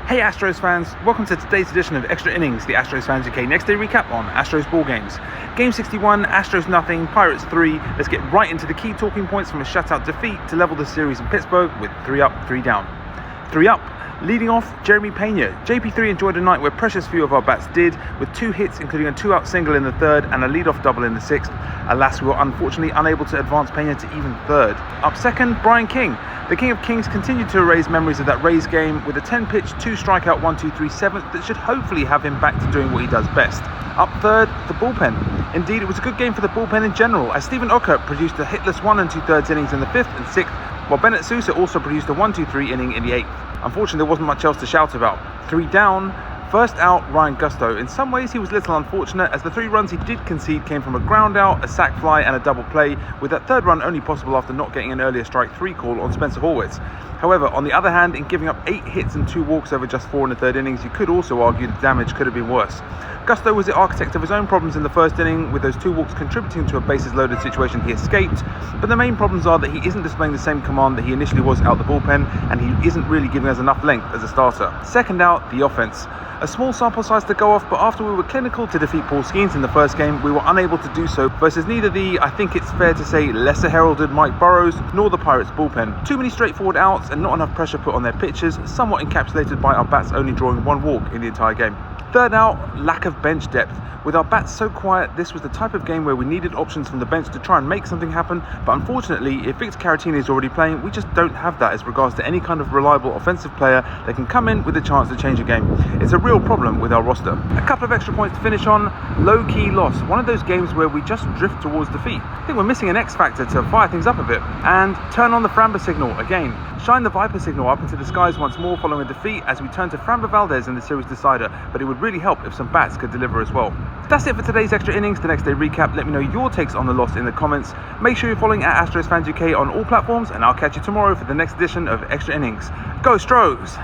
Hey Astros fans, welcome to today's edition of Extra Innings, the Astros Fans UK next day recap on Astros ball games. Game 61, Astros nothing, Pirates 3. Let's get right into the key talking points from a shutout defeat to level the series in Pittsburgh with 3 up, 3 down. 3 up. Leading off, Jeremy Pena. JP3 enjoyed a night where precious few of our bats did, with 2 hits including a 2-out single in the 3rd and a lead-off double in the 6th. Alas, we were unfortunately unable to advance Pena to even 3rd. Up second, Brian King. The King of Kings continued to erase memories of that Rays game with a 10-pitch, 2-strikeout, 1-2-3 7th that should hopefully have him back to doing what he does best. Up third, the bullpen. Indeed, it was a good game for the bullpen in general, as Stephen Urquhart produced a hitless 1 2/3 innings in the 5th and 6th, while Bennett Sousa also produced a 1-2-3 inning in the 8th. Unfortunately, there wasn't much else to shout about. 3 down. First out, Ryan Gusto. In some ways, he was a little unfortunate, as the 3 runs he did concede came from a ground out, a sac fly, and a double play, with that 3rd run only possible after not getting an earlier strike 3 call on Spencer Horwitz. However, on the other hand, in giving up 8 hits and 2 walks over just 4 in the 3rd innings, you could also argue the damage could have been worse. Gusto was the architect of his own problems in the 1st inning, with those 2 walks contributing to a bases-loaded situation he escaped, but the main problems are that he isn't displaying the same command that he initially was out the bullpen, and he isn't really giving us enough length as a starter. Second out, the offense. A small sample size to go off, but after we were clinical to defeat Paul Skeens in the 1st game, we were unable to do so versus neither the, I think it's fair to say, lesser heralded Mike Burrows, nor the Pirates bullpen. Too many straightforward outs and not enough pressure put on their pitchers, somewhat encapsulated by our bats only drawing 1 walk in the entire game. Third out, lack of bench depth. With our bats so quiet, this was the type of game where we needed options from the bench to try and make something happen, but unfortunately, if Victor Caratini is already playing, we just don't have that as regards to any kind of reliable offensive player that can come in with a chance to change a game. It's a real problem with our roster. A couple of extra points to finish on. Low-key loss. One of those games where we just drift towards defeat. I think we're missing an X factor to fire things up a bit. And turn on the Framber signal again. Shine the Viper signal up into the skies once more following a defeat as we turn to Framber Valdez in the series decider, but it would really help if some bats could deliver as well. That's it for today's Extra Innings, the next day recap. Let me know your takes on the loss in the comments. Make sure you're following at Astros Fans UK on all platforms, and I'll catch you tomorrow for the next edition of Extra Innings. Go Stros!